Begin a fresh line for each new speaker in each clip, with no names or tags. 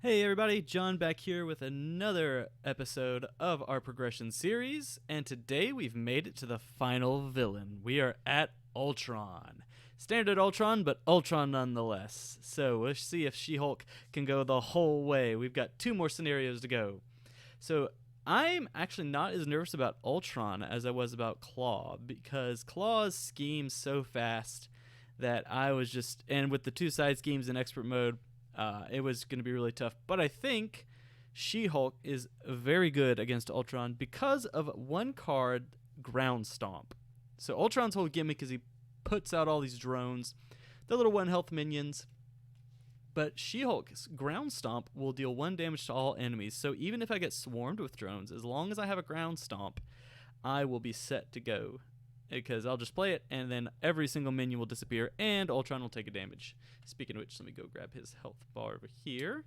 Hey everybody, John back here with another episode of our progression series, and today we've made it to the final villain. We are at Ultron. Standard Ultron, but Ultron nonetheless. So we'll see if She-Hulk can go the whole way. We've got two more scenarios to go. So I'm actually not as nervous about Ultron as I was about Claw, because Claw's schemes so fast that I was just, and with the two side schemes in expert mode, it was going to be really tough. But I think She-Hulk is very good against Ultron because of one card, Ground Stomp. So Ultron's whole gimmick is he puts out all these drones, the little 1 health minions. But She-Hulk's Ground Stomp will deal 1 damage to all enemies. So even if I get swarmed with drones, as long as I have a Ground Stomp, I will be set to go. Because I'll just play it, and then every single minion will disappear, and Ultron will take a damage. Speaking of which, let me go grab his health bar over here.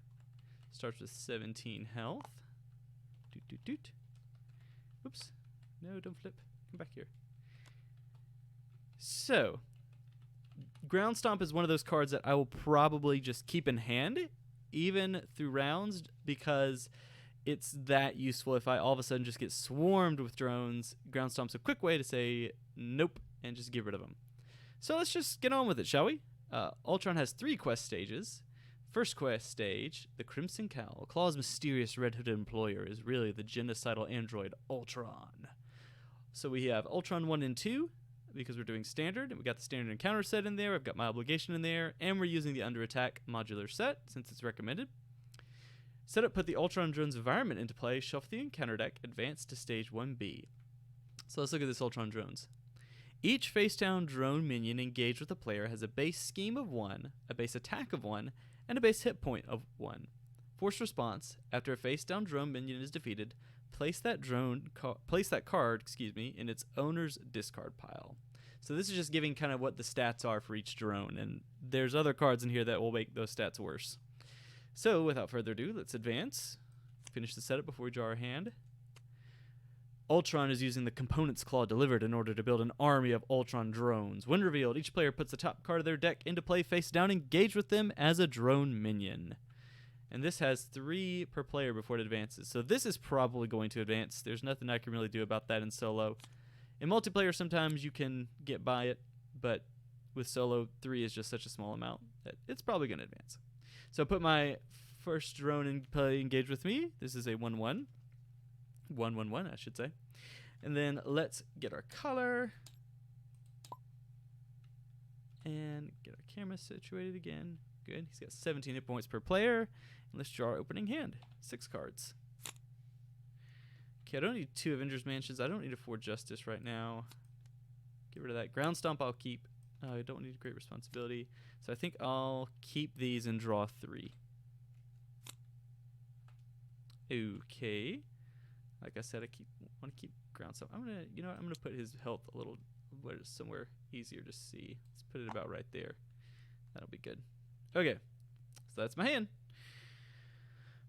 Starts with 17 health. Doot, doot, doot. Oops. No, don't flip. Come back here. So, Ground Stomp is one of those cards that I will probably just keep in hand, even through rounds, because it's that useful. If I all of a sudden just get swarmed with drones, Ground Stomp's a quick way to say nope and just get rid of them. So let's just get on with it, shall we? Ultron has 3 quest stages. First quest stage, the Crimson Cowl. Claw's mysterious red-hooded employer is really the genocidal android Ultron. So we have Ultron 1 and 2 because we're doing standard, and we got the standard encounter set in there. I've got my obligation in there, and we're using the under attack modular set since it's recommended. Setup, put the Ultron drone's environment into play, shuffle the encounter deck, advance to stage 1B. So let's look at this Ultron drones. Each face-down drone minion engaged with a player has a base scheme of 1, a base attack of 1, and a base hit point of 1. Force response, after a face-down drone minion is defeated, place that card in its owner's discard pile. So this is just giving kind of what the stats are for each drone, and there's other cards in here that will make those stats worse. So, without further ado, let's advance. Finish the setup before we draw our hand. Ultron is using the components Claw delivered in order to build an army of Ultron drones. When revealed, each player puts the top card of their deck into play face down, engage with them as a drone minion. And this has 3 per player before it advances. So this is probably going to advance. There's nothing I can really do about that in solo. In multiplayer, sometimes you can get by it, but with solo, 3 is just such a small amount that it's probably going to advance. So put my first drone in play, engage with me. This is a 1-1. 1-1-1, I should say. And then let's get our color. And get our camera situated again. Good. He's got 17 hit points per player. And let's draw our opening hand. 6 cards. Okay, I don't need 2 Avengers Mansions. I don't need a 4 Justice right now. Get rid of that. Ground Stomp I'll keep. I don't need Great Responsibility. So I think I'll keep these and draw 3. Okay. Like I said, I want to keep Ground Stomp. I'm gonna put his health a little somewhere easier to see. Let's put it about right there. That'll be good. Okay. So that's my hand.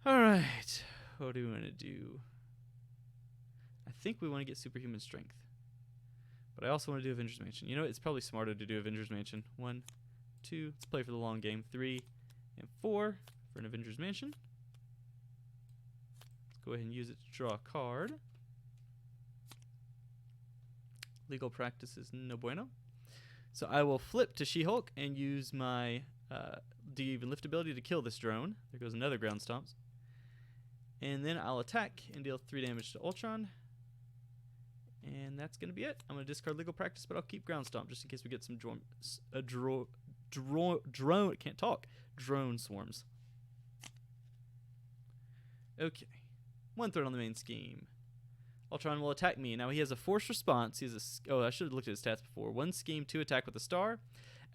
All right. What do we want to do? I think we want to get Superhuman Strength. But I also want to do Avengers Mansion. You know, it's probably smarter to do Avengers Mansion. 1, 2, let's play for the long game. 3 and 4 for an Avengers Mansion. Let's go ahead and use it to draw a card. Legal practice is no bueno. So I will flip to She-Hulk and use my even lift ability to kill this drone. There goes another Ground Stomps. And then I'll attack and deal 3 damage to Ultron. And that's going to be it. I'm going to discard Legal Practice, but I'll keep Ground Stomp just in case we get some drone swarms. Okay. 1 threat on the main scheme. Ultron will attack me. Now he has a force response. He has I should have looked at his stats before. 1 scheme, 2 attack with a star.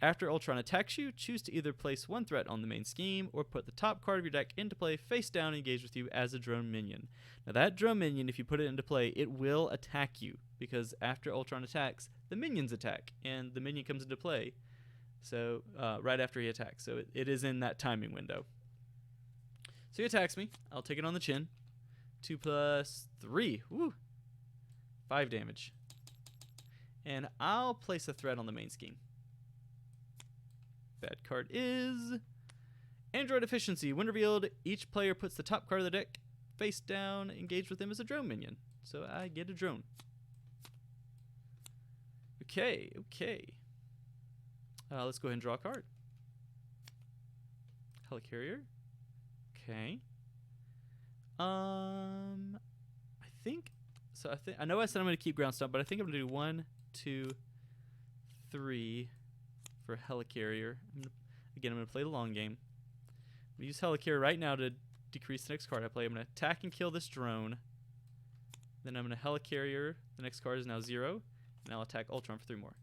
After Ultron attacks you, choose to either place 1 threat on the main scheme or put the top card of your deck into play face down and engage with you as a drone minion. Now that drone minion, if you put it into play, it will attack you because after Ultron attacks, the minions attack and the minion comes into play. So right after he attacks. So it is in that timing window. So he attacks me. I'll take it on the chin. 2 plus 3. Woo. 5 damage. And I'll place a threat on the main scheme. Bad card is Android efficiency. When revealed, each player puts the top card of the deck face down, engaged with them as a drone minion. So I get a drone. Okay. Let's go ahead and draw a card. Helicarrier. Okay. I know I said I'm going to keep ground stomp, but I think I'm going to do 1, 2, 3 for Helicarrier. I'm going to play the long game. I'm going to use Helicarrier right now to decrease the next card I play. I'm going to attack and kill this drone. Then I'm going to Helicarrier. The next card is now 0. And I'll attack Ultron for 3 more.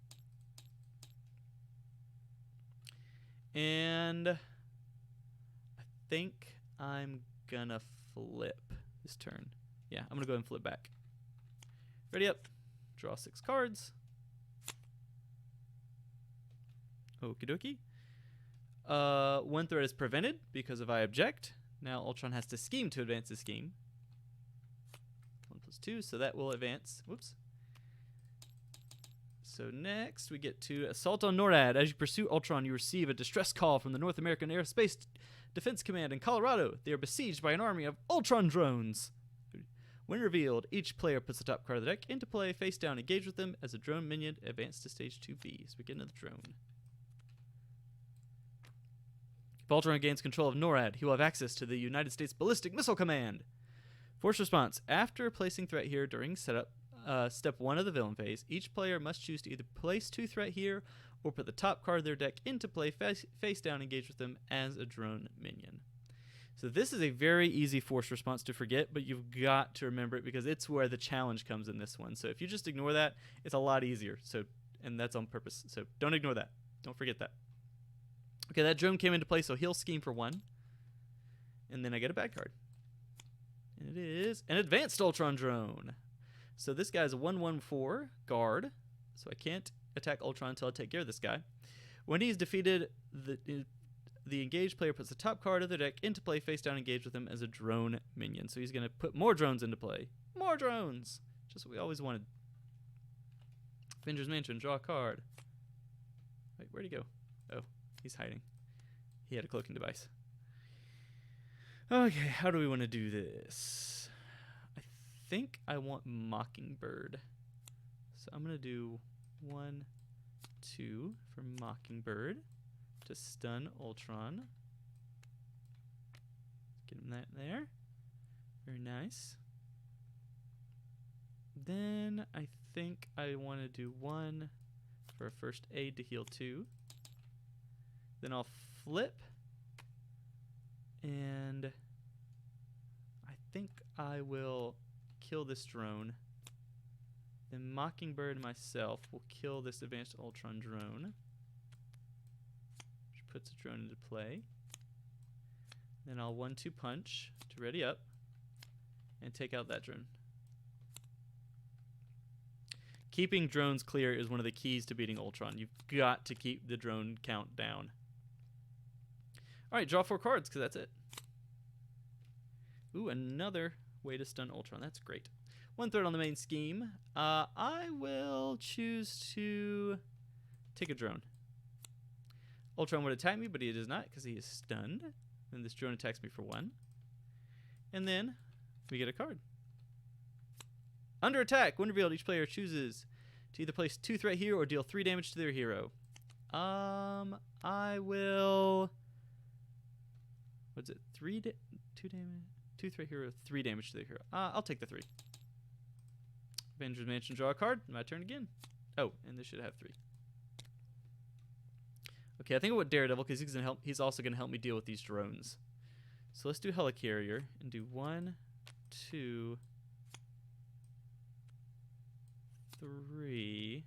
And I think I'm going to flip this turn. Yeah, I'm going to go ahead and flip back. Ready up. Draw 6 cards. Okie dokie. 1 threat is prevented because if I object, now Ultron has to scheme to advance his scheme. 1 + 2, so that will advance. Whoops. So next we get to Assault on NORAD. As you pursue Ultron, you receive a distress call from the North American Aerospace Defense Command in Colorado. They are besieged by an army of Ultron drones. When revealed, each player puts the top card of the deck into play, face down, engage with them as a drone minion, advance to stage 2B. So we get another drone. If Ultron gains control of NORAD, he will have access to the United States Ballistic Missile Command. Force response. After placing threat here during setup, step 1 of the villain phase, each player must choose to either place 2 threat here or put the top card of their deck into play, face down, engage with them as a drone minion. So this is a very easy force response to forget, but you've got to remember it because it's where the challenge comes in this one. So if you just ignore that, it's a lot easier. And that's on purpose. So don't ignore that. Don't forget that. Okay, that drone came into play, so he'll scheme for 1. And then I get a bad card. And it is an advanced Ultron drone. So this guy's a 1/1/4 guard, so I can't attack Ultron until I take care of this guy. When he's defeated, the engaged player puts the top card of their deck into play, face down, engage with him as a drone minion. So he's going to put more drones into play. More drones! Just what we always wanted. Avengers Mansion, draw a card. Wait, where'd he go? Oh, he's hiding. He had a cloaking device. Okay, how do we want to do this? I think I want Mockingbird. So I'm going to do 1, 2 for Mockingbird to stun Ultron. Get him that there. Very nice. Then I think I want to do 1 for a first aid to heal 2. Then I'll flip. And I think I will kill this drone. Then Mockingbird myself will kill this advanced Ultron drone, which puts a drone into play. Then I'll 1-2 punch to ready up and take out that drone. Keeping drones clear is one of the keys to beating Ultron. You've got to keep the drone count down. Alright, draw 4 cards, because that's it. Ooh, another way to stun Ultron. That's great. 1 threat on the main scheme. I will choose to take a drone. Ultron would attack me, but he does not, because he is stunned. Then this drone attacks me for 1. And then we get a card. Under attack, when revealed, each player chooses to either place 2 threat here or deal 3 damage to their hero. I will... What's it? 2 damage? 2 threat hero, 3 damage to their hero. I'll take the 3. Avengers Mansion, draw a card. My turn again. Oh, and this should have 3. Okay, I think I want Daredevil because he's also going to help me deal with these drones. So let's do Helicarrier and do 1, 2, 3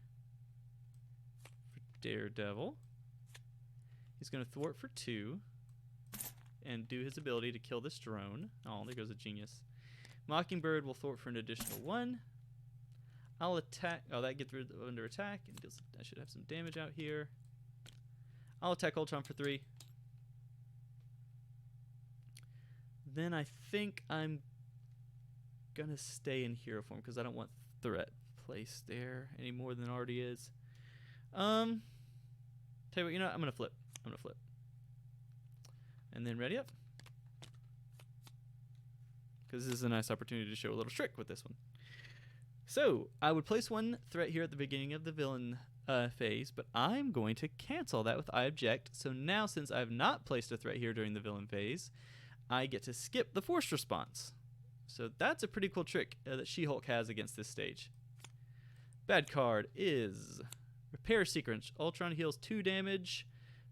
for Daredevil. He's going to thwart for 2 and do his ability to kill this drone. Oh, there goes a genius. Mockingbird will thwart for an additional 1. I'll attack. Oh, that gets rid of under attack. And deals, I should have some damage out here. I'll attack Ultron for 3. Then I think I'm going to stay in hero form because I don't want threat placed there any more than it already is. Tell you what, you know what? I'm going to flip. And then ready up. Because this is a nice opportunity to show a little trick with this one. So, I would place one threat here at the beginning of the villain phase, but I'm going to cancel that with I object. So now, since I have not placed a threat here during the villain phase, I get to skip the forced response. So that's a pretty cool trick that She-Hulk has against this stage. Bad card is Repair Sequence. Ultron heals 2 damage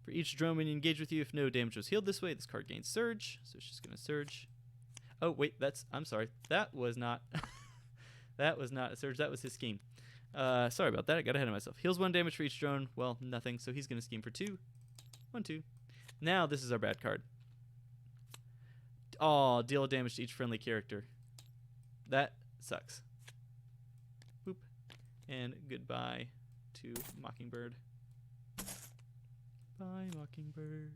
for each drone minion engaged with you. If no damage was healed this way, this card gains Surge. So it's just going to Surge. Oh, wait, I'm sorry. That was not... that was not a Surge. That was his scheme. Sorry about that. I got ahead of myself. Heals 1 damage for each drone. Well, nothing. So he's going to scheme for 2. 1, 2. Now this is our bad card. Oh, deal damage to each friendly character. That sucks. Boop. And goodbye to Mockingbird. Bye, Mockingbird.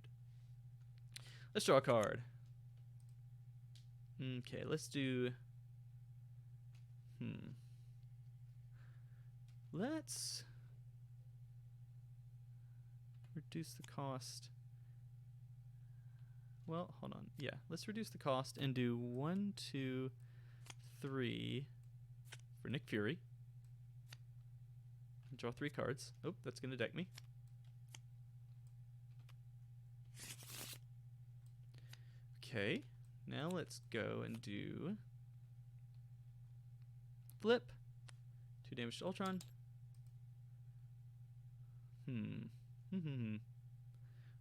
Let's draw a card. Okay, let's do... Let's reduce the cost. Well, hold on. Yeah, let's reduce the cost and do 1, 2, 3 for Nick Fury. Draw 3 cards. Oh, that's going to deck me. Okay, now let's go and do flip. 2 damage to Ultron.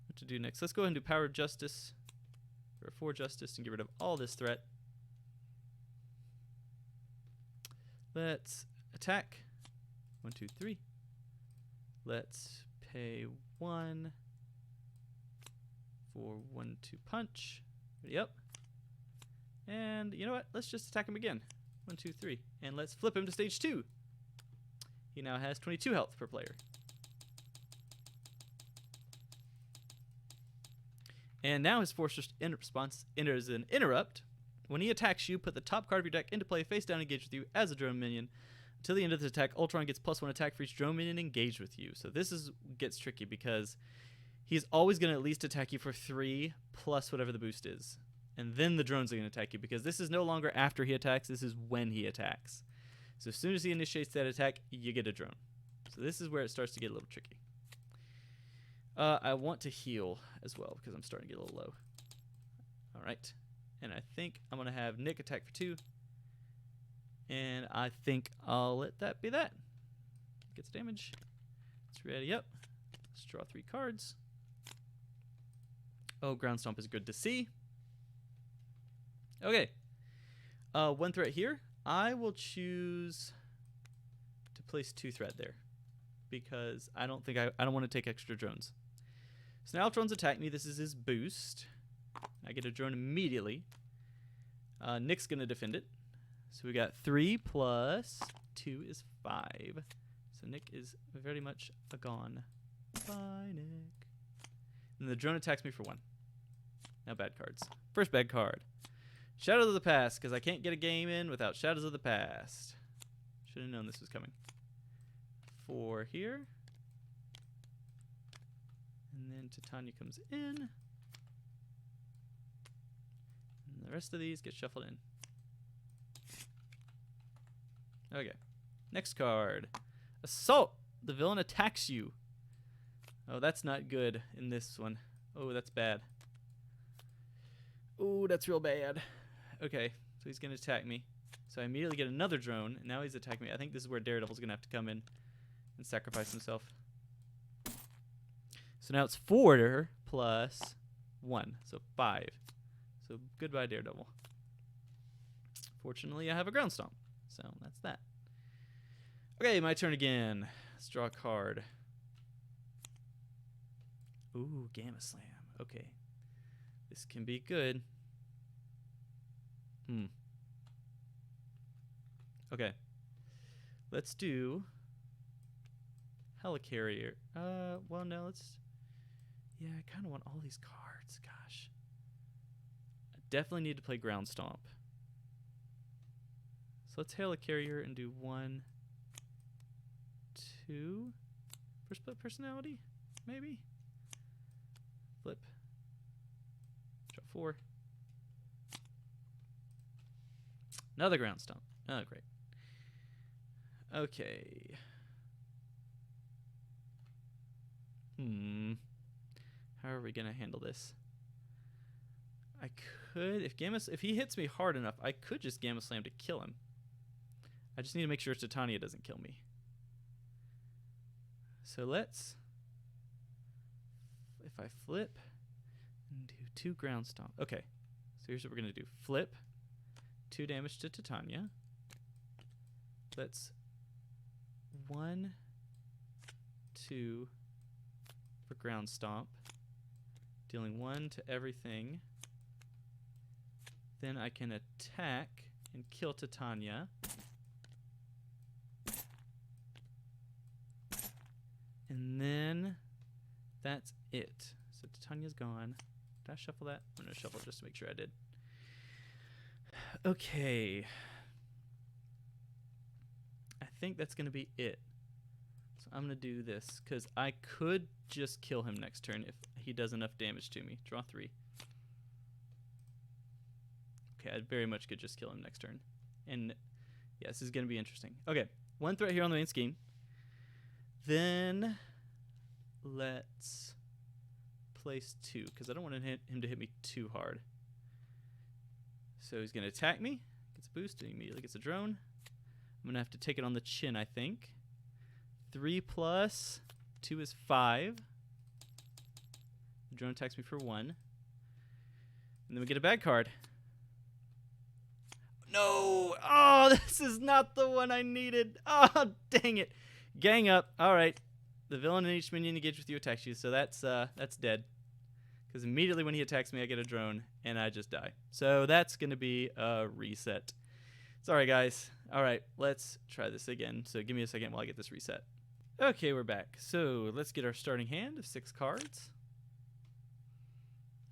What to do next? Let's go ahead and do Power of Justice. Or 4 Justice and get rid of all this threat. Let's attack. 1, 2, 3. Let's pay 1 for 1, 2 punch. Ready up. And you know what? Let's just attack him again. 1, 2, 3. And let's flip him to stage 2. He now has 22 health per player. And now his forced response enters an interrupt. When he attacks you, put the top card of your deck into play face down engaged with you as a drone minion. Until the end of the attack, Ultron gets +1 attack for each drone minion engaged with you. So this gets tricky because he's always going to at least attack you for 3 plus whatever the boost is. And then the drones are going to attack you because this is no longer after he attacks, this is when he attacks. So as soon as he initiates that attack, you get a drone. So this is where it starts to get a little tricky. I want to heal as well because I'm starting to get a little low. Alright. And I think I'm going to have Nick attack for 2. And I think I'll let that be that. Gets damage. It's ready up. Let's draw 3 cards. Oh, Ground Stomp is good to see. Okay. 1 threat here. I will choose to place 2 threat there because I don't want to take extra drones. So now Ultron's attacked me. This is his boost. I get a drone immediately. Nick's going to defend it. So we got 3 plus 2 is 5. So Nick is very much a gone. Bye, Nick. And the drone attacks me for 1. Now bad cards. First bad card. Shadows of the Past, because I can't get a game in without Shadows of the Past. Should have known this was coming. 4 here. And then Titania comes in. And the rest of these get shuffled in. Okay. Next card. Assault! The villain attacks you. Oh, that's not good in this one. Oh, that's bad. Oh, that's real bad. Okay, so he's going to attack me. So I immediately get another drone, and now he's attacking me. I think this is where Daredevil's going to have to come in and sacrifice himself. So now it's 4 plus 1, so 5. So goodbye, Daredevil. Fortunately, I have a Ground Stomp, so that's that. Okay, my turn again. Let's draw a card. Ooh, Gamma Slam. Okay. This can be good. Okay. Let's do Helicarrier. Well, no, let's... Yeah, I kind of want all these cards. Gosh. I definitely need to play Ground Stomp. So let's Helicarrier and do 1, 2 for split personality, maybe? Flip. 4. Another ground stomp. Oh, great. Okay. How are we gonna handle this? I could, if he hits me hard enough, I could just Gamma Slam to kill him. I just need to make sure Titania doesn't kill me. So let's, if I flip and do 2 ground stomp. Okay, so here's what we're gonna do. Flip, 2 damage to Titania. Let's 1, 2 for ground stomp, dealing 1 to everything. Then I can attack and kill Titania. And then that's it. So Titania's gone. Did I shuffle that? I'm going to shuffle just to make sure I did. Okay. I think that's going to be it. So I'm going to do this because I could just kill him next turn if he does enough damage to me. Draw 3. Okay, I very much could just kill him next turn. And yeah, this is going to be interesting. Okay, 1 threat here on the main scheme. Then let's place 2 because I don't want him to hit me too hard. So he's going to attack me. Gets a boost and immediately gets a drone. I'm going to have to take it on the chin, I think. 3 plus 2 is 5. The drone attacks me for 1. And then we get a bad card. No! Oh, this is not the one I needed. Oh, dang it. Gang up. All right. The villain and each minion engaged with you attacks you, so that's dead. Because immediately when he attacks me, I get a drone, and I just die. So that's going to be a reset. Sorry, guys. All right, let's try this again. So give me a second while I get this reset. Okay, we're back. So let's get our starting hand of 6 cards.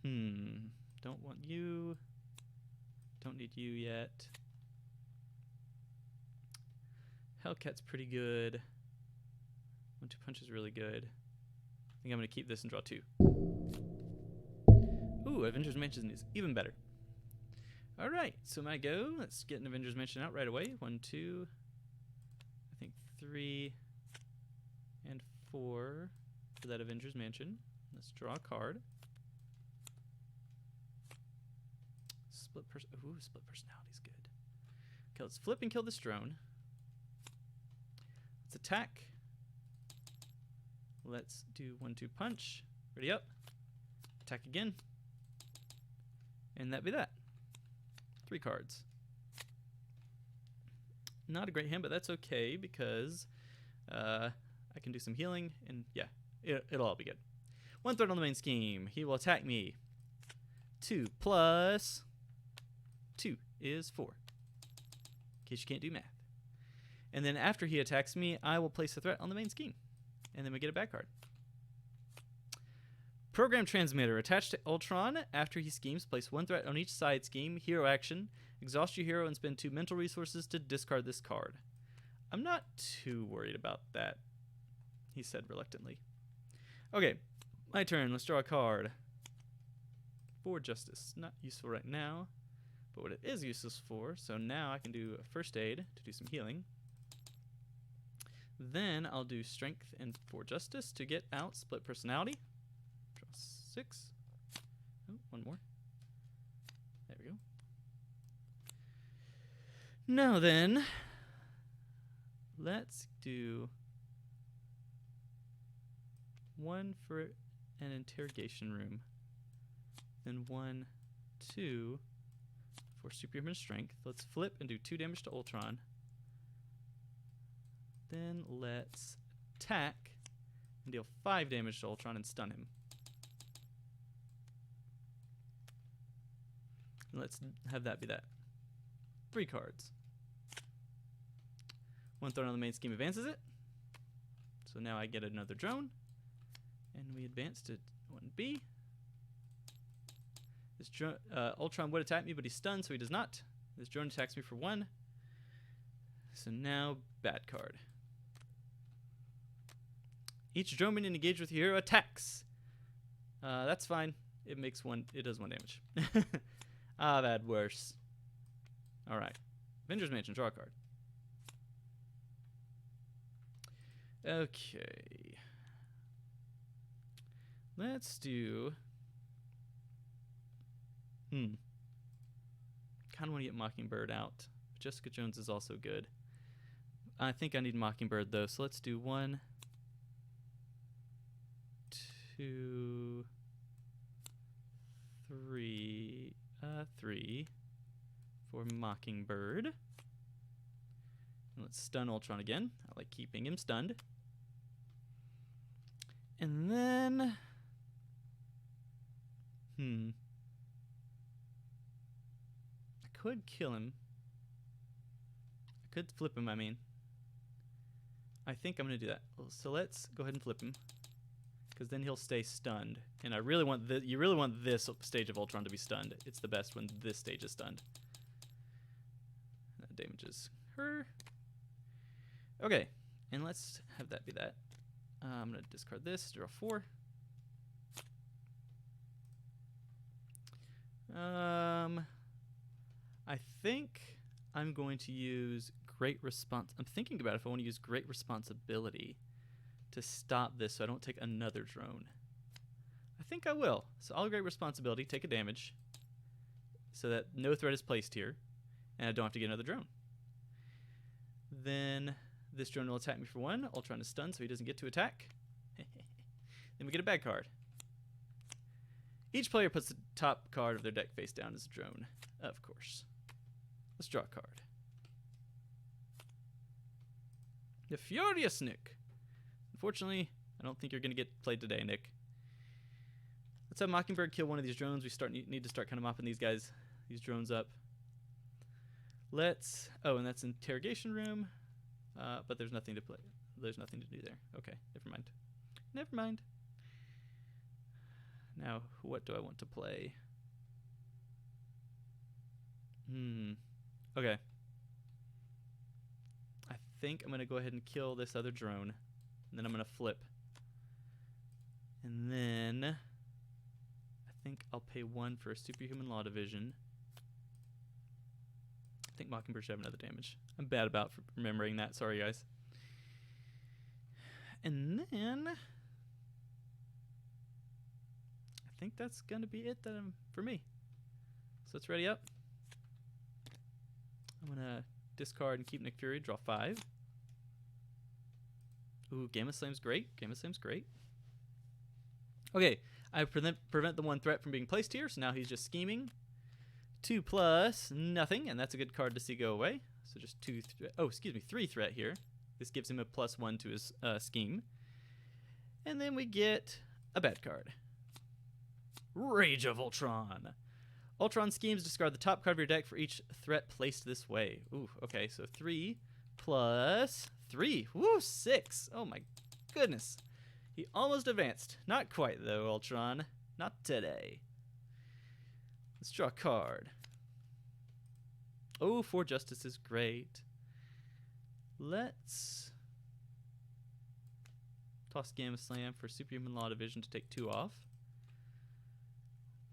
Don't want you. Don't need you yet. Hellcat's pretty good. 1-2 punch is really good. I think I'm going to keep this and draw 2. Ooh, Avengers Mansion is even better. Alright, so my go. Let's get an Avengers Mansion out right away. 1, 2, I think 3, and 4 for that Avengers Mansion. Let's draw a card. Split personality is good. Okay, let's flip and kill this drone. Let's attack. Let's do 1-2 punch. Ready up. Attack again. And that'd be that. 3 cards. Not a great hand, but that's okay because I can do some healing and yeah, it'll all be good. 1 threat on the main scheme. He will attack me. 2 plus 2 is 4. In case you can't do math. And then after he attacks me, I will place a threat on the main scheme. And then we get a back card. Program Transmitter. Attached to Ultron. After he schemes, place 1 threat on each side scheme. Hero action. Exhaust your hero and spend 2 mental resources to discard this card. I'm not too worried about that, he said reluctantly. Okay, my turn. Let's draw a card. 4 Justice. Not useful right now, but what it is useless for, so now I can do a First Aid to do some healing. Then I'll do Strength and 4 Justice to get out Split Personality. Draw 6. Oh, 1 more. There we go. Now then, let's do 1 for an interrogation room. Then 1, 2 for superhuman strength. Let's flip and do 2 damage to Ultron. Then let's attack and deal 5 damage to Ultron and stun him. And let's have that be that. 3 cards. 1 thrown on the main scheme advances it. So now I get another drone. And we advance to 1B. This Ultron would attack me, but he's stunned, so he does not. This drone attacks me for 1. So now, bad card. Each drone minion engaged with your hero attacks. That's fine. It makes one. It does 1 damage. I've had worse. All right. Avengers Mansion. Draw a card. Okay. Let's do. Kind of want to get Mockingbird out. Jessica Jones is also good. I think I need Mockingbird though, so let's do 1, 2, 3, 3 for Mockingbird. And let's stun Ultron again. I like keeping him stunned. And then, I could kill him. I could flip him, I mean. I think I'm going to do that. So let's go ahead and flip him, because then he'll stay stunned. And I really want you really want this stage of Ultron to be stunned. It's the best when this stage is stunned. That damages her. Okay, and let's have that be that. I'm going to discard this, draw 4. I think I'm going to use Great Response. I'm thinking about if I want to use Great Responsibility to stop this so I don't take another drone. I think I will. So I'll Great Responsibility, take a damage, so that no threat is placed here, and I don't have to get another drone. Then this drone will attack me for 1. Ultron is stunned, so he doesn't get to attack. Then we get a bad card. Each player puts the top card of their deck face down as a drone, of course. Let's draw a card. The Furious Nick. Unfortunately, I don't think you're going to get played today, Nick. Let's have Mockingbird kill one of these drones. We need to start kind of mopping these drones up. Let's. Oh, and that's interrogation room. But there's nothing to play. There's nothing to do there. Okay, never mind. Never mind. Now, what do I want to play? Okay. I think I'm going to go ahead and kill this other drone. And then I'm going to flip. And then I think I'll pay 1 for a Superhuman Law Division. I think Mockingbird should have another damage. I'm bad about remembering that. Sorry, guys. And then I think that's going to be it for me. So let's ready up. I'm going to discard and keep Nick Fury. Draw 5. Ooh, Gamma Slam's great. Gamma Slam's great. Okay, I prevent the 1 threat from being placed here, so now he's just scheming. 2 plus nothing, and that's a good card to see go away. So just 3 threat here. This gives him a +1 to his scheme. And then we get a bad card. Rage of Ultron. Ultron schemes, discard the top card of your deck for each threat placed this way. Ooh, okay, so 3 plus 3. Woo, 6. Oh my goodness. He almost advanced. Not quite, though, Ultron. Not today. Let's draw a card. Oh, 4 Justice is great. Let's toss Gamma Slam for Superhuman Law Division to take 2 off.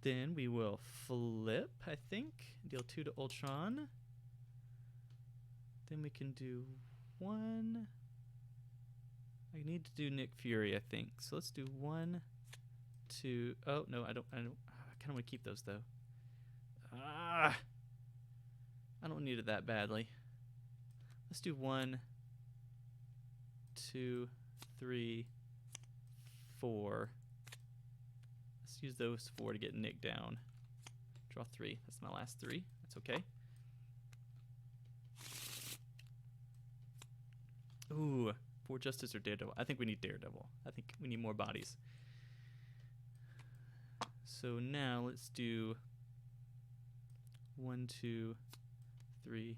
Then we will flip, I think. Deal 2 to Ultron. Then we can do 1. I need to do Nick Fury, I think. So let's do 1, 2. Oh, no, I don't. I kind of want to keep those, though. I don't need it that badly. Let's do 1, 2, 3, 4. Let's use those 4 to get Nick down. Draw 3. That's my last 3. That's okay. Ooh, 4 Justice or Daredevil. I think we need Daredevil. I think we need more bodies. So now let's do 1, 2, 3,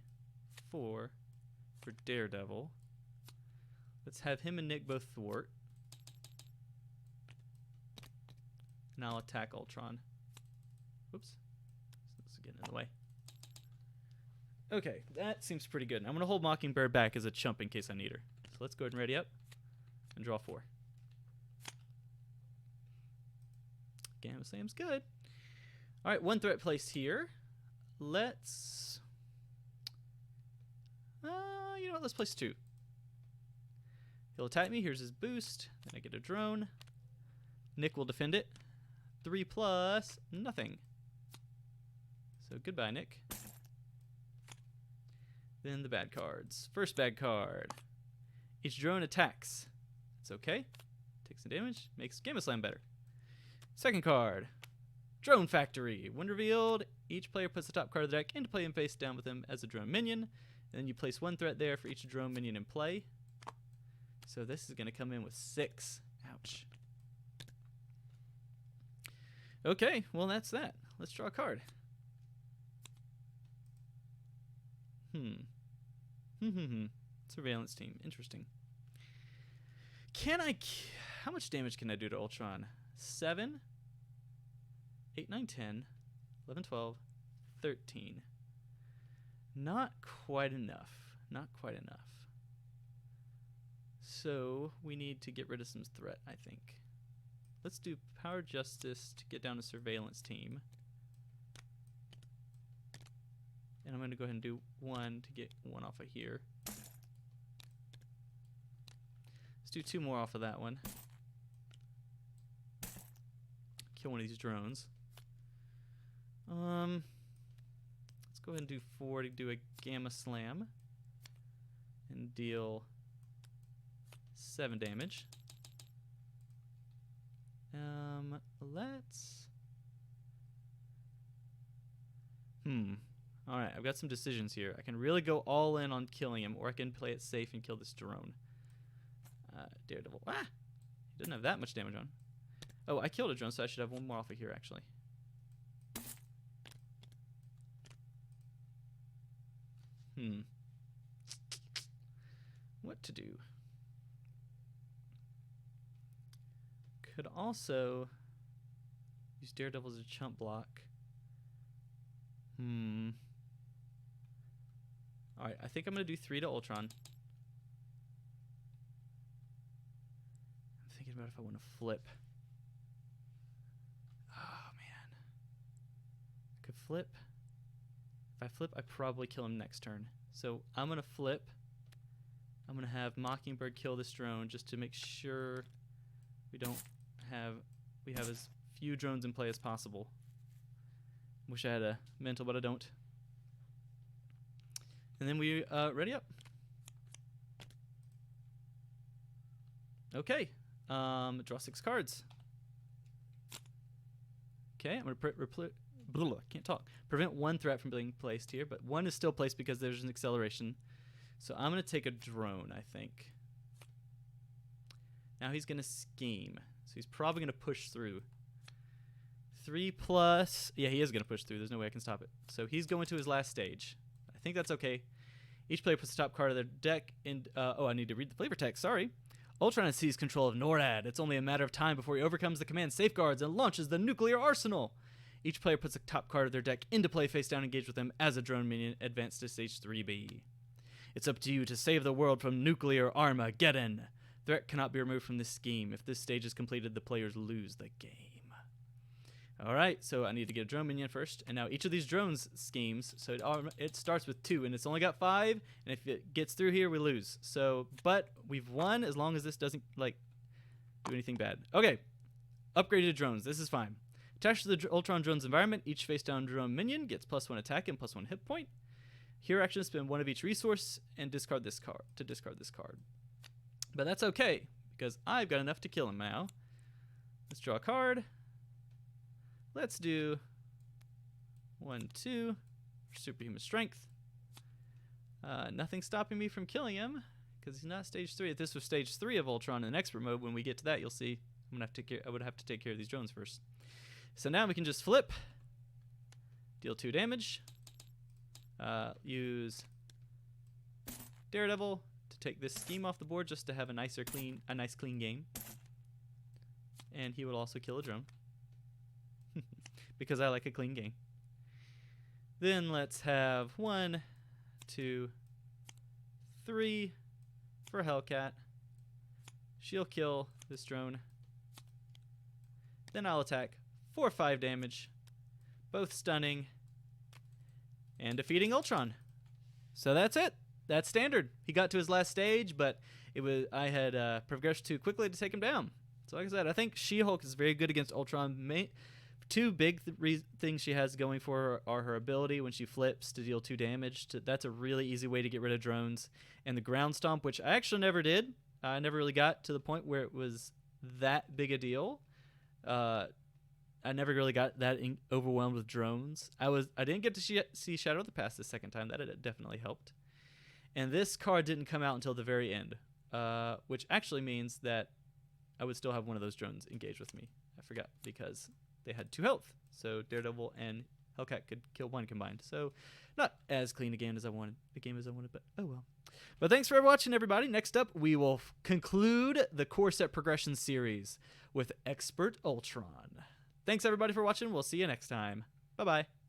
4 for Daredevil. Let's have him and Nick both thwart. And I'll attack Ultron. Whoops. This is getting in the way. Okay, that seems pretty good. I'm going to hold Mockingbird back as a chump in case I need her. So let's go ahead and ready up and draw 4. Gamma Slam's good. All right, 1 threat placed here. Let's... you know what? Let's place 2. He'll attack me. Here's his boost. Then I get a drone. Nick will defend it. 3 plus nothing. So goodbye, Nick. Then the bad cards. First bad card. Each drone attacks. It's okay. Takes some damage. Makes Gamma Slam better. Second card. Drone Factory. When revealed, each player puts the top card of the deck into play and face down with them as a drone minion. And then you place 1 threat there for each drone minion in play. So this is going to come in with 6. Ouch. Okay, well that's that. Let's draw a card. Surveillance team. Interesting. How much damage can I do to Ultron? 7, 8, 9, 10, 11, 12, 13. Not quite enough. Not quite enough. So we need to get rid of some threat, I think. Let's do Power Justice to get down to Surveillance Team. And I'm going to go ahead and do 1 to get 1 off of here. Let's do 2 more off of that one. Kill one of these drones. Let's go ahead and do 4 to do a Gamma Slam. And deal 7 damage. Let's... Alright, I've got some decisions here. I can really go all in on killing him, or I can play it safe and kill this drone. Daredevil. Ah! He doesn't have that much damage on. Oh, I killed a drone, so I should have 1 more off of here, actually. What to do? Could also use Daredevil as a chump block. Alright, I think I'm going to do 3 to Ultron. I'm thinking about if I want to flip. Oh, man. I could flip. If I flip, I probably kill him next turn. So I'm going to flip. I'm going to have Mockingbird kill this drone just to make sure we have as few drones in play as possible. Wish I had a mental, but I don't. And then we ready up. Okay. Draw 6 cards. Okay, I'm gonna can't talk. Prevent 1 threat from being placed here, but 1 is still placed because there's an acceleration. So I'm gonna take a drone, I think. Now he's gonna scheme. So he's probably gonna push through. 3 plus... Yeah, he is going to push through. There's no way I can stop it. So he's going to his last stage. I think that's okay. Each player puts the top card of their deck in... oh, I need to read the flavor text. Sorry. Ultron has seized control of NORAD. It's only a matter of time before he overcomes the command safeguards and launches the nuclear arsenal. Each player puts the top card of their deck into play face down and engage with them as a drone minion advanced to stage 3B. It's up to you to save the world from nuclear Armageddon. Threat cannot be removed from this scheme. If this stage is completed, the players lose the game. Alright, so I need to get a drone minion first, and now each of these drones schemes, so it starts with 2, and it's only got 5, and if it gets through here, we lose. So, but we've won as long as this doesn't, like, do anything bad. Okay, upgraded drones, this is fine. Attached to the Ultron drone's environment, each face-down drone minion gets +1 attack and +1 hit point. Here action, spend 1 of each resource, and discard this card, But that's okay, because I've got enough to kill him now. Let's draw a card. Let's do 1, 2 for superhuman strength. Nothing stopping me from killing him because he's not stage 3. If this was stage 3 of Ultron in expert mode, when we get to that, you'll see I would have to take care of these drones first. So now we can just flip, deal 2 damage, use Daredevil to take this scheme off the board just to have a nice clean game, and he will also kill a drone. Because I like a clean game. Then let's have 1, 2, 3 for Hellcat. She'll kill this drone. Then I'll attack for 5 damage, both stunning, and defeating Ultron. So that's it. That's standard. He got to his last stage, but I had progressed too quickly to take him down. So like I said, I think She-Hulk is very good against Ultron. Two big things she has going for her are her ability when she flips to deal 2 damage. That's a really easy way to get rid of drones. And the ground stomp, which I actually never did. I never really got to the point where it was that big a deal. I never really got that overwhelmed with drones. I didn't get to see Shadow of the Past the second time. That definitely helped. And this card didn't come out until the very end, which actually means that I would still have one of those drones engage with me. I forgot because they had 2 health, so Daredevil and Hellcat could kill 1 combined. So not as clean a game as I wanted, but oh well. But thanks for watching, everybody. Next up, we will conclude the core set progression series with Expert Ultron. Thanks, everybody, for watching. We'll see you next time. Bye-bye.